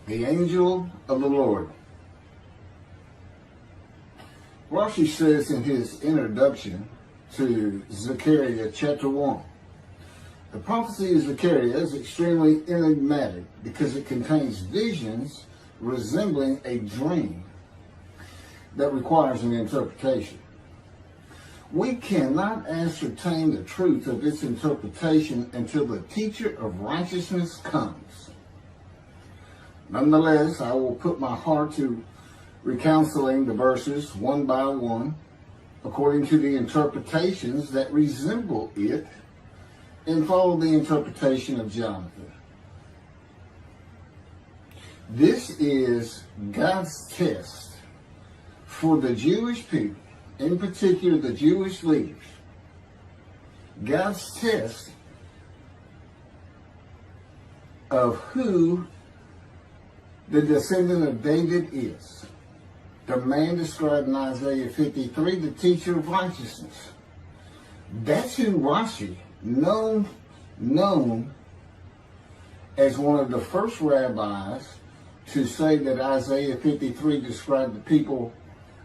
The angel of the Lord. Rashi says in his introduction to Zechariah chapter 1, the prophecy of Zechariah is extremely enigmatic because it contains visions resembling a dream that requires an interpretation. We cannot ascertain the truth of its interpretation until the teacher of righteousness comes. Nonetheless, I will put my heart to recounseling the verses one by one, according to the interpretations that resemble it, and follow the interpretation of Jonathan. This is God's test for the Jewish people, in particular the Jewish leaders. God's test of who the descendant of David is. The man described in Isaiah 53, the teacher of righteousness. That's who Rashi, known as one of the first rabbis to say that Isaiah 53 described the people,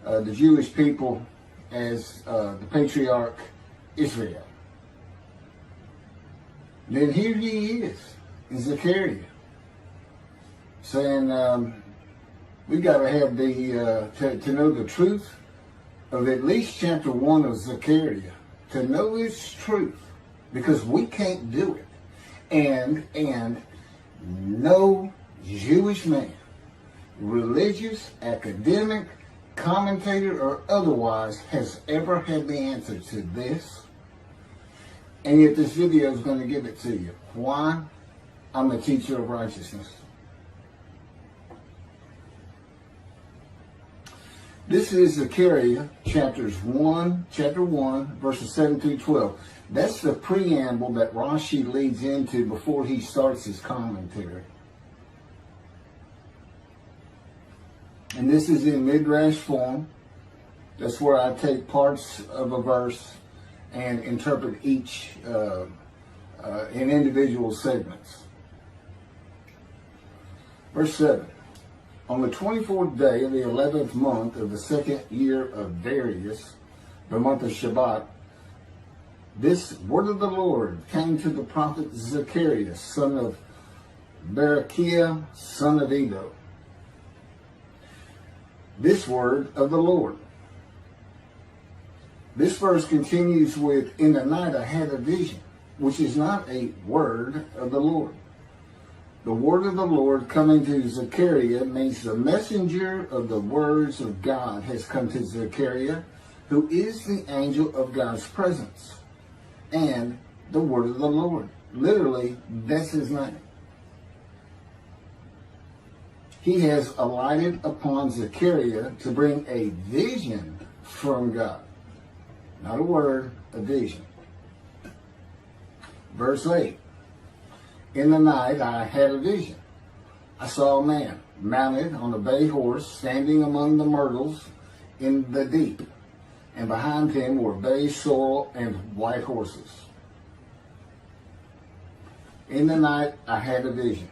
the Jewish people, as the patriarch Israel. Then here he is in Zechariah, saying we got to have to know the truth of at least chapter 1 of Zechariah, to know its truth, because we can't do it. And no Jewish man, religious, academic, commentator, or otherwise, has ever had the answer to this. And yet this video is going to give it to you. Why? I'm a teacher of righteousness. This is Zechariah chapter 1, verses 7 through 12. That's the preamble that Rashi leads into before he starts his commentary. And this is in midrash form. That's where I take parts of a verse and interpret each in individual segments. Verse 7. On the 24th day of the 11th month of the second year of Darius, the month of Shabbat, this word of the Lord came to the prophet Zechariah, son of Berechiah, son of Edo. This word of the Lord. This verse continues with, in the night I had a vision, which is not a word of the Lord. The word of the Lord coming to Zechariah means the messenger of the words of God has come to Zechariah, who is the angel of God's presence, and the word of the Lord. Literally, that's his name. He has alighted upon Zechariah to bring a vision from God. Not a word, a vision. Verse 8. In the night I had a vision. I saw a man mounted on a bay horse standing among the myrtles in the deep, and behind him were bay, sorrel, and white horses. In the night I had a vision.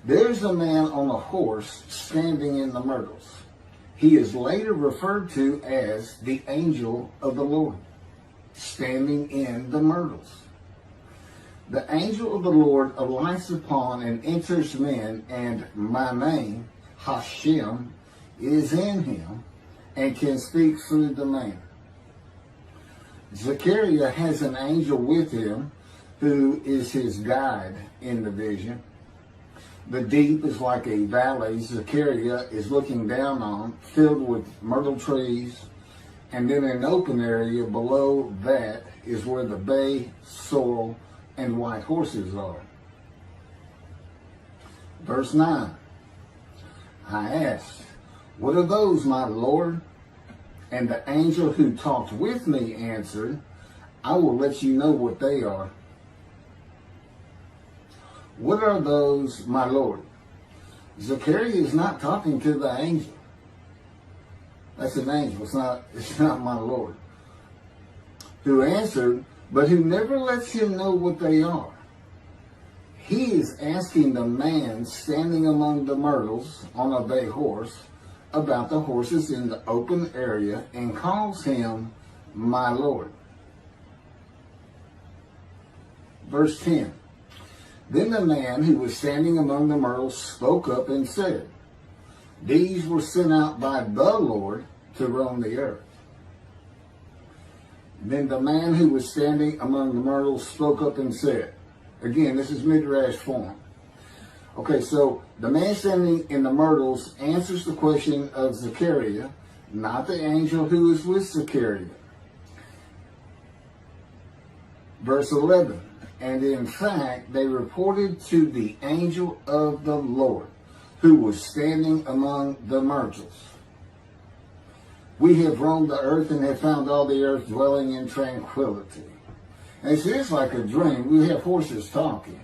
There's a man on a horse standing in the myrtles. He is later referred to as the angel of the Lord, standing in the myrtles. The angel of the Lord alights upon and enters men, and my name, Hashem, is in him and can speak through the man. Zechariah has an angel with him who is his guide in the vision. The deep is like a valley Zechariah is looking down on, filled with myrtle trees, and then an open area below that is where the bay, sorrel, and white horses are. Verse 9. I asked, what are those, my Lord? And the angel who talked with me answered, I will let you know what they are. What are those, my Lord? Zechariah is not talking to the angel. That's an angel. It's not my Lord. Who answered, but who never lets him know what they are. he is asking the man standing among the myrtles on a bay horse about the horses in the open area and calls him my Lord. Verse 10. Then the man who was standing among the myrtles spoke up and said, these were sent out by the Lord to roam the earth. Then the man who was standing among the myrtles spoke up and said, again, this is midrash form. Okay, so the man standing in the myrtles answers the question of Zechariah, not the angel who is with Zechariah. Verse 11, and in fact, they reported to the angel of the Lord, who was standing among the myrtles. We have roamed the earth and have found all the earth dwelling in tranquility. And it's just like a dream. We have horses talking.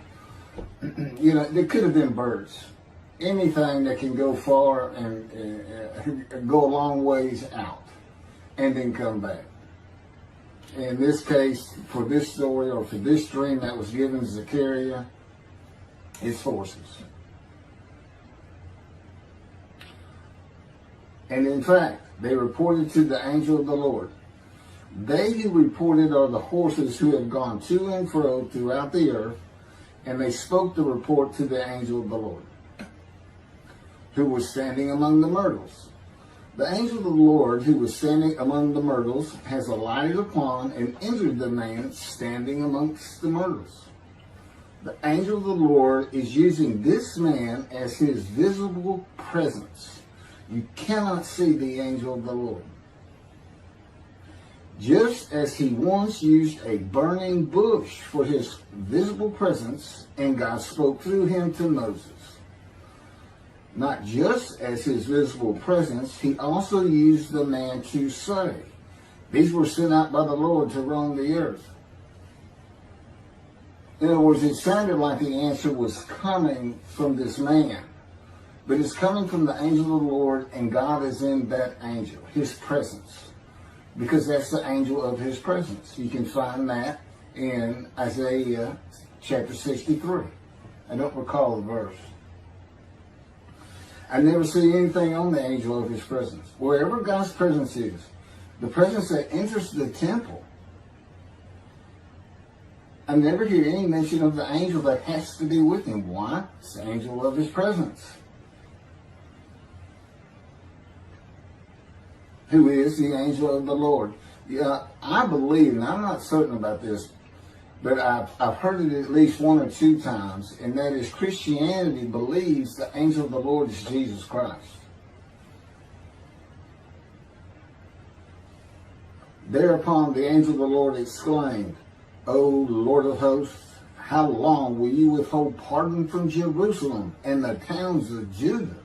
You know, they could have been birds. Anything that can go far and go a long ways out and then come back. In this case, for this story or for this dream that was given to Zechariah, it's horses. And in fact, they reported to the angel of the Lord. They who reported are the horses who have gone to and fro throughout the earth, and they spoke the report to the angel of the Lord, who was standing among the myrtles. The angel of the Lord, who was standing among the myrtles, has alighted upon and entered the man standing amongst the myrtles. The angel of the Lord is using this man as his visible presence. You cannot see the angel of the Lord. Just as he once used a burning bush for his visible presence, and God spoke through him to Moses. Not just as his visible presence, he also used the man to say, these were sent out by the Lord to roam the earth. In other words, it sounded like the answer was coming from this man. But it's coming from the angel of the Lord, and God is in that angel, his presence. Because that's the angel of his presence. You can find that in Isaiah chapter 63. I don't recall the verse. I never see anything on the angel of his presence. Wherever God's presence is, the presence that enters the temple, I never hear any mention of the angel that has to be with him. Why? It's the angel of his presence. Who is the angel of the Lord. Yeah, I believe, and I'm not certain about this, but I've heard it at least one or two times, and that is Christianity believes the angel of the Lord is Jesus Christ. Thereupon the angel of the Lord exclaimed, O Lord of hosts, how long will you withhold pardon from Jerusalem and the towns of Judah,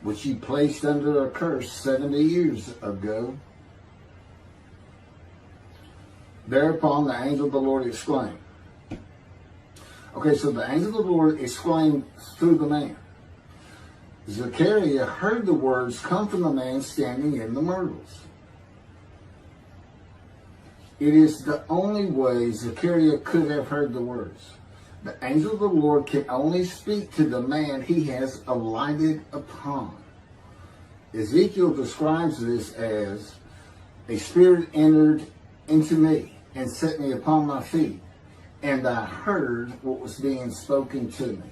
which you placed under a curse 70 years ago? Thereupon the angel of the Lord exclaimed. Okay, so the angel of the Lord exclaimed through the man. Zechariah heard the words come from the man standing in the myrtles. It is the only way Zechariah could have heard the words. The angel of the Lord can only speak to the man he has alighted upon. Ezekiel describes this as, a spirit entered into me and set me upon my feet, and I heard what was being spoken to me.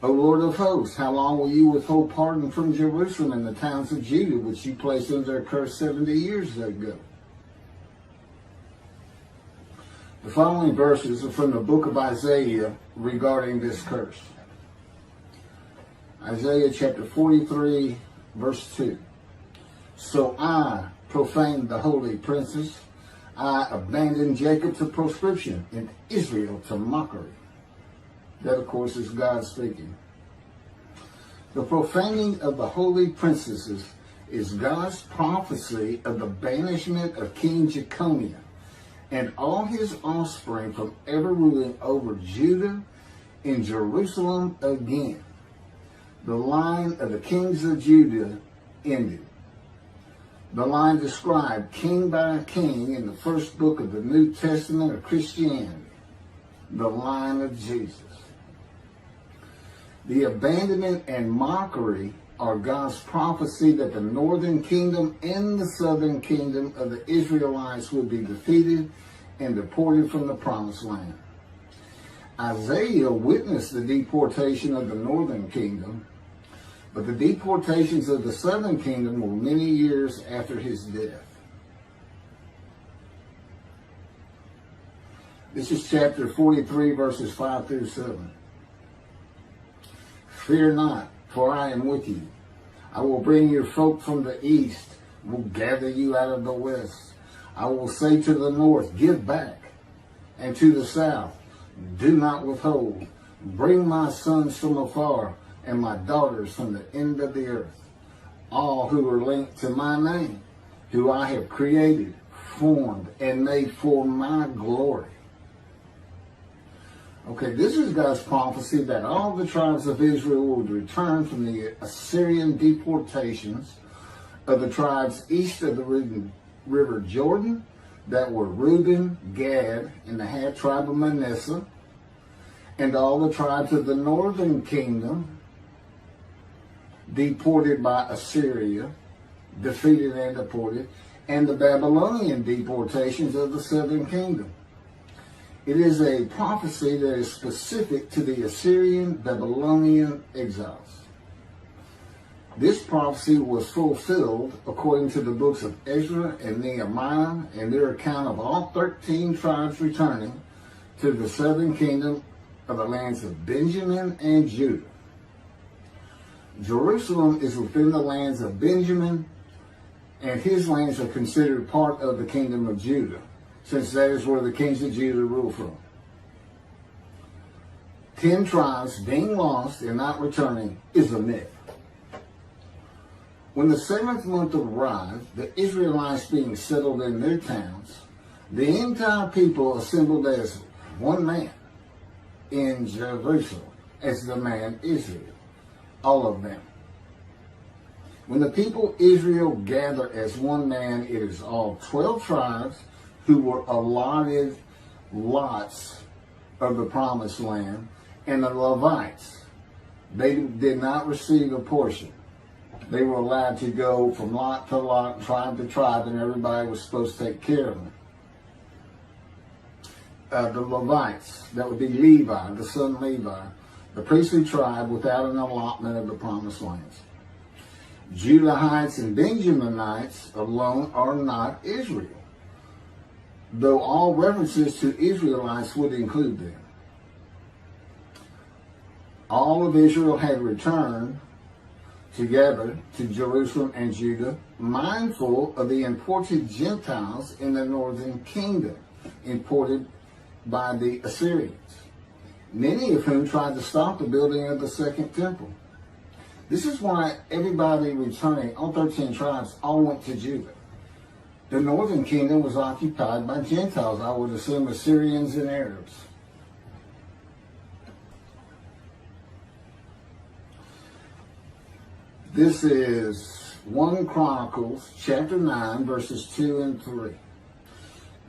O Lord of hosts, how long will you withhold pardon from Jerusalem and the towns of Judah, which you placed under a curse 70 years ago? The following verses are from the book of Isaiah regarding this curse. Isaiah chapter 43, verse 2. So I profaned the holy princes. I abandoned Jacob to proscription and Israel to mockery. That, of course, is God speaking. The profaning of the holy princesses is God's prophecy of the banishment of King Jeconiah and all his offspring from ever ruling over Judah and Jerusalem again. The line of the kings of Judah ended. The line described king by king in the first book of the New Testament of Christianity. the line of Jesus. The abandonment and mockery are God's prophecy that the northern kingdom and the southern kingdom of the Israelites would be defeated and deported from the promised land. Isaiah witnessed the deportation of the northern kingdom, but the deportations of the southern kingdom were many years after his death. This is chapter 43, verses 5 through 7. Fear not, for I am with you. I will bring your folk from the east, will gather you out of the west. I will say to the north, give back, and to the south, do not withhold. Bring my sons from afar, and my daughters from the end of the earth, all who are linked to my name, who I have created, formed, and made for my glory. Okay, this is God's prophecy that all the tribes of Israel would return from the Assyrian deportations of the tribes east of the river Jordan, that were Reuben, Gad, and the half tribe of Manasseh, and all the tribes of the northern kingdom, deported by Assyria, defeated and deported, and the Babylonian deportations of the southern kingdom. It is a prophecy that is specific to the Assyrian Babylonian exiles. This prophecy was fulfilled according to the books of Ezra and Nehemiah and their account of all 13 tribes returning to the southern kingdom of the lands of Benjamin and Judah. Jerusalem is within the lands of Benjamin, and his lands are considered part of the kingdom of Judah, since that is where the kings of Judah rule from. 10 tribes being lost and not returning is a myth. When the 7th month arrived, the Israelites being settled in their towns, the entire people assembled as one man in Jerusalem, as the man Israel, all of them. When the people Israel gather as one man, it is all 12 tribes who were allotted lots of the promised land, and the Levites, they did not receive a portion. They were allowed to go from lot to lot, tribe to tribe, and everybody was supposed to take care of them. The Levites, that would be Levi, the son of Levi, the priestly tribe without an allotment of the promised lands. Judahites and Benjaminites alone are not Israel, though all references to Israelites would include them. All of Israel had returned together to Jerusalem and Judah, mindful of the imported Gentiles in the northern kingdom, imported by the Assyrians, many of whom tried to stop the building of the second temple. This is why everybody returning, all 13 tribes, all went to Judah. The northern kingdom was occupied by Gentiles, I would assume Assyrians and Arabs. This is 1 Chronicles chapter 9, verses 2 and 3.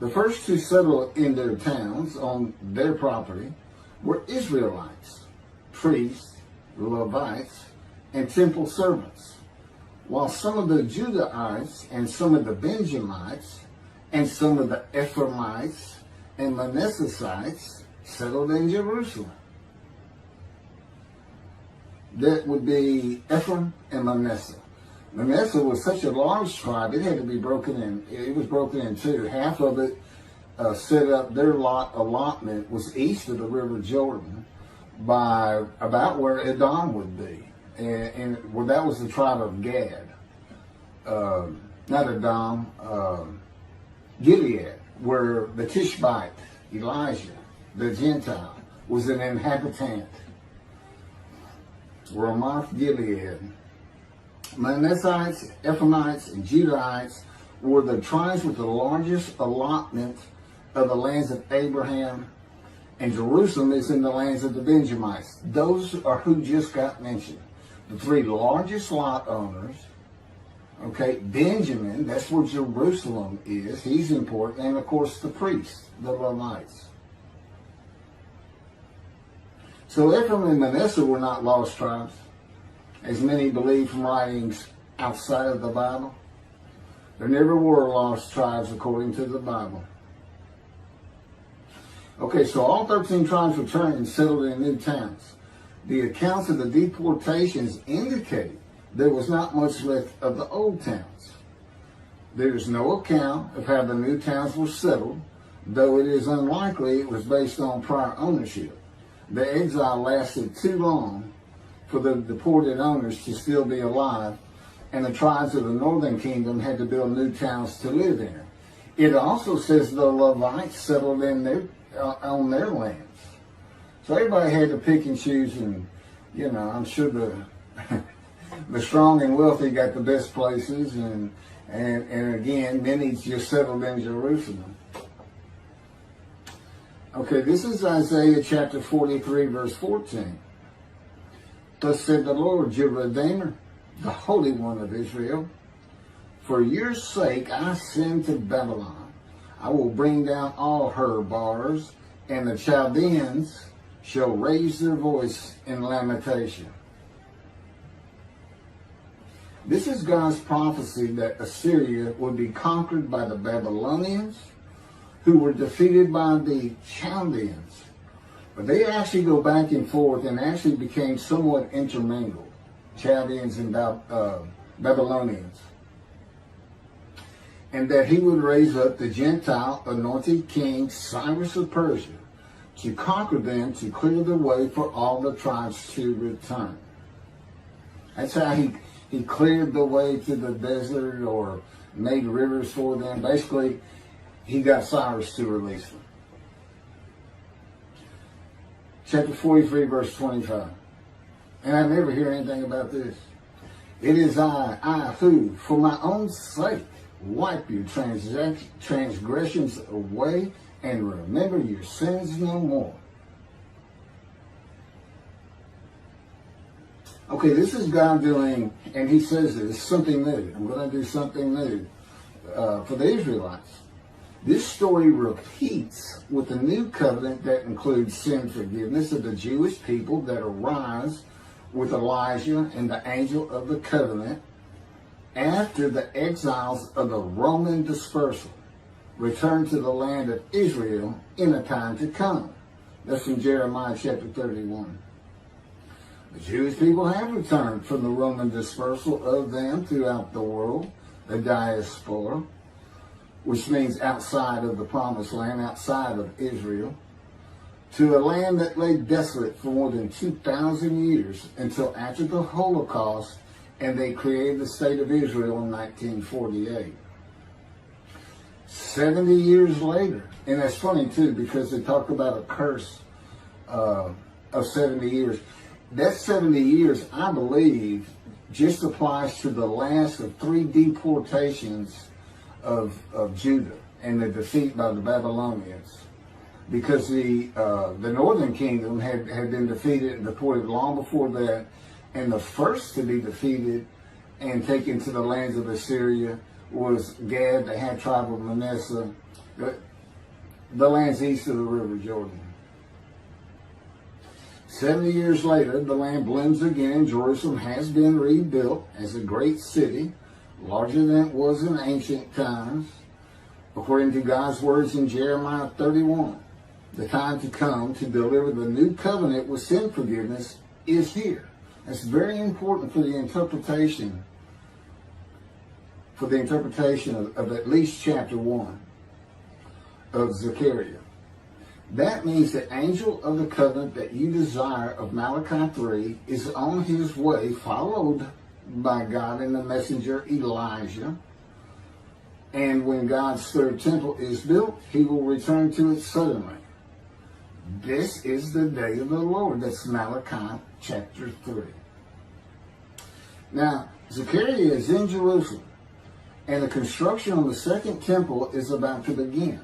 The first to settle in their towns on their property were Israelites, priests, Levites, and temple servants, while some of the Judahites and some of the Benjamites and some of the Ephraimites and Manassesites settled in Jerusalem. That would be Ephraim and Manasseh. Manasseh was such a large tribe, it had to be broken in. It was broken in two. Half of it set up, their allotment was east of the river Jordan by about where Edom would be. And well, that was the tribe of Gad. Not Edom, Gilead, where the Tishbite, Elijah, the Gentile, was an inhabitant. Ramoth Gilead. Manassites, Ephraimites, and Judahites were the tribes with the largest allotment of the lands of Abraham, and Jerusalem is in the lands of the Benjamites. Those are who just got mentioned. The 3 largest lot owners. Okay, Benjamin, that's where Jerusalem is. He's important. And of course the priests, the Levites. So Ephraim and Manasseh were not lost tribes, as many believe from writings outside of the Bible. There never were lost tribes according to the Bible. Okay, so all 13 tribes returned and settled in new towns. The accounts of the deportations indicate there was not much left of the old towns. There is no account of how the new towns were settled, though it is unlikely it was based on prior ownership. The exile lasted too long for the deported owners to still be alive, and the tribes of the northern kingdom had to build new towns to live in. It also says the Levites settled in on their lands. So everybody had to pick and choose, and I'm sure the strong and wealthy got the best places, and again, many just settled in Jerusalem. Okay, this is Isaiah chapter 43, verse 14. Thus said the Lord, your Redeemer, the Holy One of Israel, for your sake I send to Babylon. I will bring down all her bars, and the Chaldeans shall raise their voice in lamentation. This is God's prophecy that Assyria would be conquered by the Babylonians, who were defeated by the Chaldeans. But they actually go back and forth and actually became somewhat intermingled, Chaldeans and Babylonians. And that he would raise up the Gentile anointed king Cyrus of Persia to conquer them, to clear the way for all the tribes to return. That's how he cleared the way to the desert, or made rivers for them. Basically, he got Cyrus to release them. Chapter 43, verse 25. And I never hear anything about this. It is I who, for my own sake, wipe your transgressions away and remember your sins no more. Okay, this is God doing, and he says this, something new. I'm going to do something new for the Israelites. This story repeats with the new covenant that includes sin forgiveness of the Jewish people that arise with Elijah and the angel of the covenant after the exiles of the Roman dispersal return to the land of Israel in a time to come. That's from Jeremiah chapter 31. The Jewish people have returned from the Roman dispersal of them throughout the world, the diaspora, which means outside of the promised land, outside of Israel, to a land that lay desolate for more than 2,000 years until after the Holocaust, and they created the state of Israel in 1948. 70 years later, and that's funny too, because they talk about a curse of 70 years. That 70 years, I believe, just applies to the last of 3 deportations of Judah and the defeat by the Babylonians, because the northern kingdom had been defeated and deported long before that, and the first to be defeated and taken to the lands of Assyria was Gad, the half tribe of Manasseh, the lands east of the river Jordan. 70 years later, the land blooms again, and Jerusalem has been rebuilt as a great city, larger than it was in ancient times. According to God's words in Jeremiah 31, the time to come to deliver the new covenant with sin forgiveness is here. That's very important for the interpretation of at least chapter 1 of Zechariah. That means the angel of the covenant that you desire of Malachi 3 is on his way, followed by God and the messenger Elijah. And when God's third temple is built, he will return to it suddenly. This is the day of the Lord. That's Malachi chapter 3. Now, Zechariah is in Jerusalem, and the construction of the second temple is about to begin.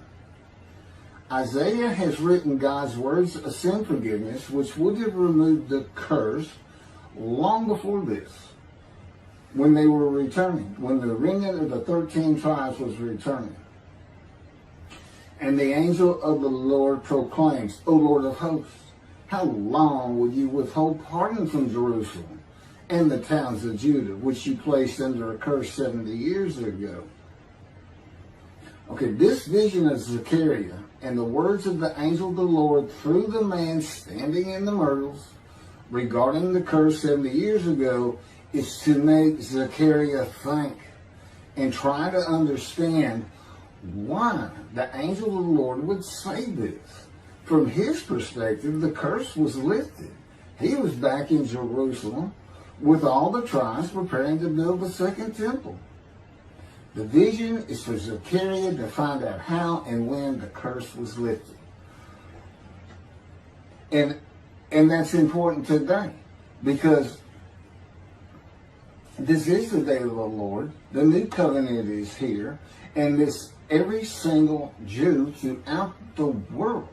Isaiah has written God's words of sin forgiveness, which would have removed the curse long before this, when they were returning, when the remnant of the 13 tribes was returning. And the angel of the Lord proclaims, O Lord of hosts, how long will you withhold pardon from Jerusalem and the towns of Judah, which you placed under a curse 70 years ago? Okay, this vision of Zechariah and the words of the angel of the Lord through the man standing in the myrtles regarding the curse 70 years ago is to make Zechariah think and try to understand why the angel of the Lord would say this. From his perspective, the curse was lifted. He was back in Jerusalem with all the tribes preparing to build the second temple. The vision is for Zechariah to find out how and when the curse was lifted. And that's important today, because this is the day of the Lord. The new covenant is here, and every single Jew throughout the world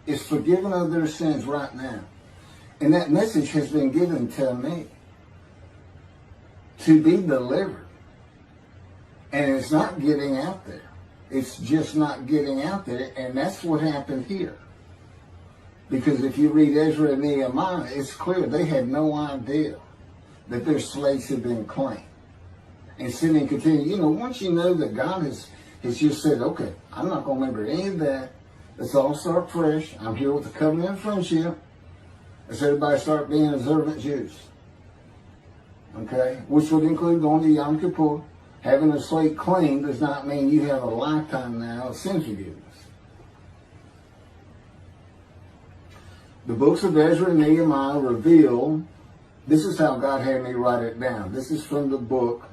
is forgiven of their sins right now. And that message has been given to me to be delivered. And it's not getting out there. It's just not getting out there. And that's what happened here. Because if you read Ezra and Nehemiah, it's clear they had no idea that their slates had been claimed. And sin and continue. You know, once you know that God has just said, okay, I'm not going to remember any of that. Let's all start fresh. I'm here with the covenant of friendship. Let's everybody start being observant Jews. Okay? Which would include going to Yom Kippur. Having a slate clean does not mean you have a lifetime now of sin forgiveness. The books of Ezra and Nehemiah reveal, this is how God had me write it down. This is from the book,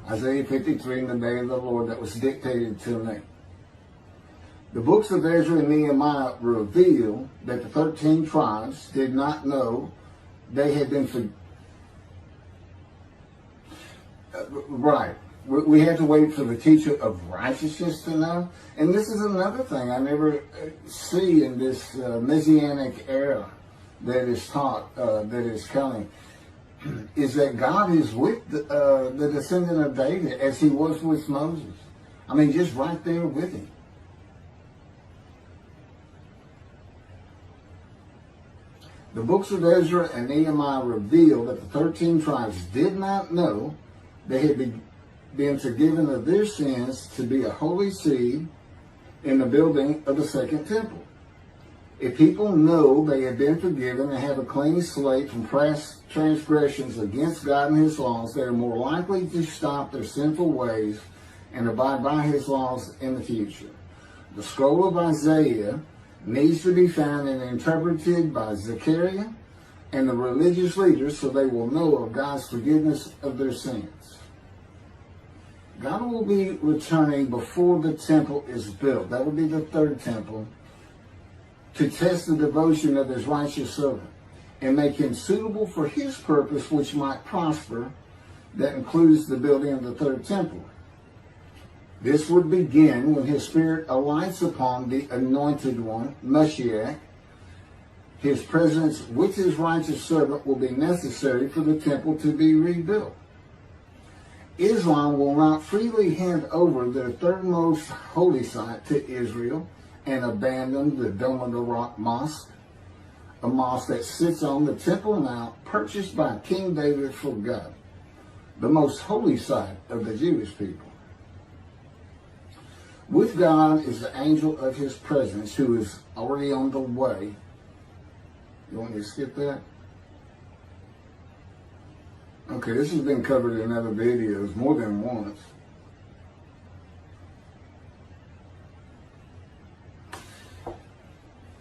Isaiah 53, in the day of the Lord, that was dictated to me. The books of Ezra and Nehemiah reveal that the 13 tribes did not know they had been right. We had to wait for the teacher of righteousness to know. And this is another thing I never see in this Messianic era that is taught, that is coming, is that God is with the descendant of David as he was with Moses. I mean, just right there with him. The books of Ezra and Nehemiah reveal that the 13 tribes did not know they had been forgiven of their sins to be a holy seed in the building of the second temple. If people know they have been forgiven and have a clean slate from past transgressions against God and his laws, they are more likely to stop their sinful ways and abide by his laws in the future. The scroll of Isaiah needs to be found and interpreted by Zechariah and the religious leaders so they will know of God's forgiveness of their sins. God will be returning before the temple is built. That will be the third temple, to test the devotion of his righteous servant and make him suitable for his purpose, which might prosper. That includes the building of the third temple. This would begin when his spirit alights upon the anointed one, Moshiach. His presence with his righteous servant will be necessary for the temple to be rebuilt. Islam will not freely hand over their third most holy site to Israel and abandon the Dome of the Rock Mosque, a mosque that sits on the Temple Mount purchased by King David for God, the most holy site of the Jewish people. With God is the angel of his presence who is already on the way. You want me to skip that? Okay, this has been covered in other videos more than once.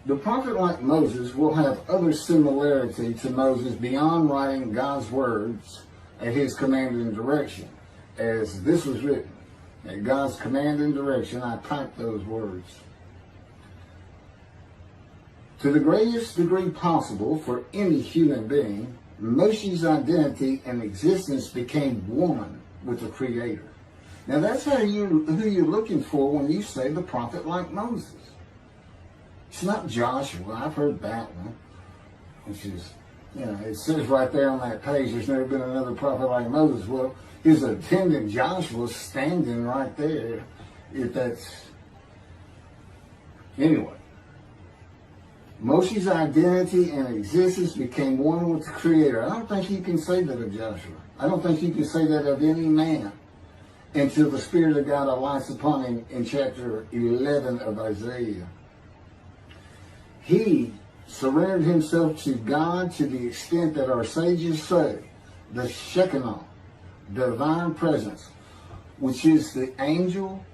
The prophet like Moses will have other similarity to Moses beyond writing God's words at his command and direction, as this was written. At God's command and direction, I typed those words. To the greatest degree possible for any human being, Moshe's identity and existence became one with the Creator. Now that's who you're looking for when you say the prophet like Moses. It's not Joshua. I've heard that one, which is, it says right there on that page, there's never been another prophet like Moses. Well, his attendant Joshua standing right there, if that's, anyway. Moshe's identity and existence became one with the Creator. I don't think you can say that of Joshua. I don't think you can say that of any man until the Spirit of God alights upon him in chapter 11 of Isaiah. He surrendered himself to God to the extent that our sages say the Shekinah, divine presence, which is the angel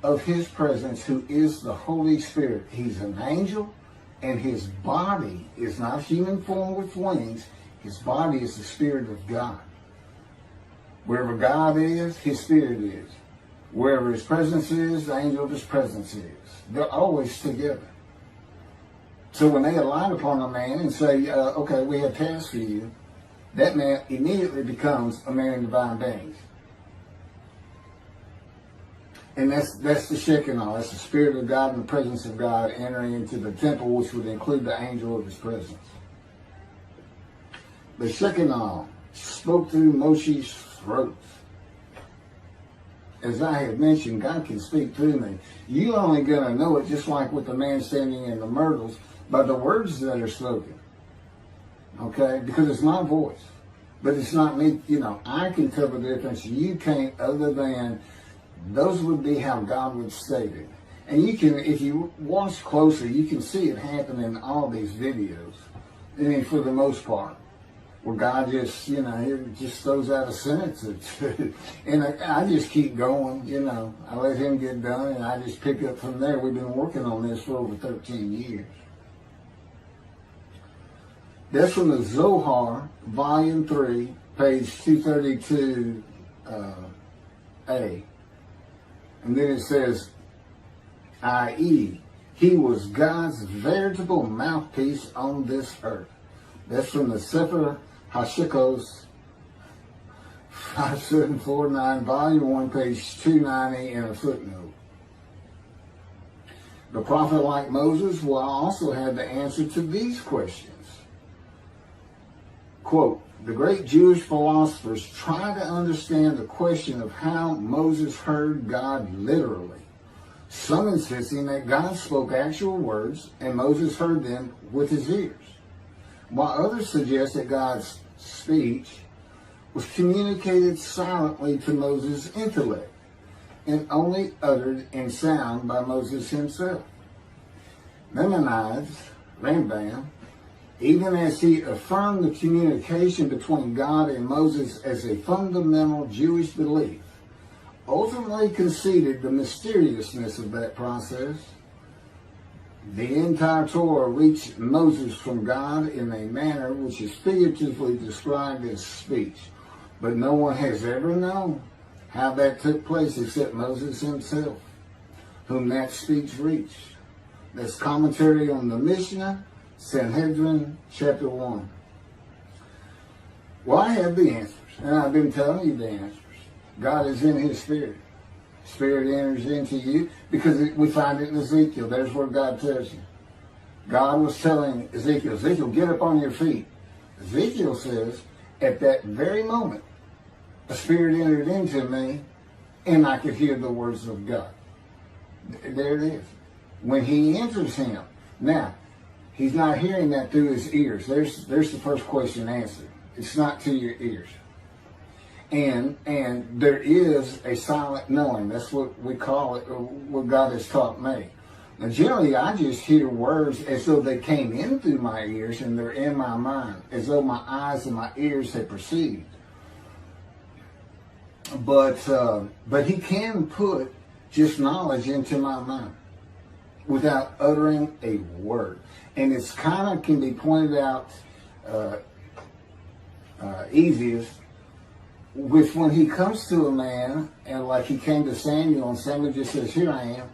of his presence, who is the Holy Spirit. He's an angel, and his body is not human form with wings. His body is the Spirit of God. Wherever God is, his Spirit is. Wherever his presence is, the angel of his presence is. They're always together. So when they alight upon a man and say, okay, we have tasks for you, that man immediately becomes a man in divine beings. And that's the Shekinah. That's the Spirit of God and the presence of God entering into the temple, which would include the angel of his presence. The Shekinah spoke through Moshe's throat. As I have mentioned, God can speak through me. You're only going to know it, just like with the man standing in the myrtles, by the words that are spoken. Okay? Because it's my voice. But it's not me. You know, I can tell the difference. You can't, other than those would be how God would state it. And you can, if you watch closely, you can see it happen in all these videos. I mean, for the most part. Where God just, you know, he just throws out a sentence or two. And I just keep going, you know. I let him get done, and I just pick up from there. We've been working on this for over 13 years. That's from the Zohar, Volume 3, page 232a. And then it says, i.e., he was God's veritable mouthpiece on this earth. That's from the Sefer Hashikos 5749, Volume 1, page 290, and a footnote. The prophet, like Moses, will also have the answer to these questions. Quote, the great Jewish philosophers try to understand the question of how Moses heard God literally, some insisting that God spoke actual words and Moses heard them with his ears, while others suggest that God's speech was communicated silently to Moses' intellect and only uttered in sound by Moses himself. Maimonides, Rambam, even as he affirmed the communication between God and Moses as a fundamental Jewish belief, ultimately conceded the mysteriousness of that process. The entire Torah reached Moses from God in a manner which is figuratively described as speech, but no one has ever known how that took place except Moses himself, whom that speech reached. That's commentary on the Mishnah, Sanhedrin, chapter 1. Well, I have the answers, and I've been telling you the answers. God is in his Spirit. Spirit enters into you, because we find it in Ezekiel. There's where God tells you. God was telling Ezekiel, Ezekiel, get up on your feet. Ezekiel says, at that very moment, a spirit entered into me, and I could hear the words of God. There it is. When he enters him. Now, he's not hearing that through his ears. There's the first question answered. It's not to your ears. And there is a silent knowing. That's what we call it, what God has taught me. Now, generally, I just hear words as though they came in through my ears and they're in my mind, as though my eyes and my ears had perceived. But he can put just knowledge into my mind without uttering a word. And it's kind of can be pointed out easiest with when he comes to a man, and like he came to Samuel, and Samuel just says, here I am.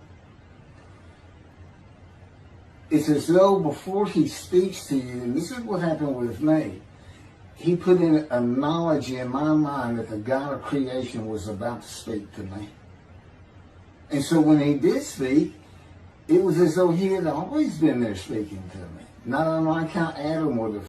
It's as though before he speaks to you, and this is what happened with me, he put in a knowledge in my mind that the God of creation was about to speak to me. And so when he did speak, it was as though he had always been there speaking to me. Not unlike how Adam would have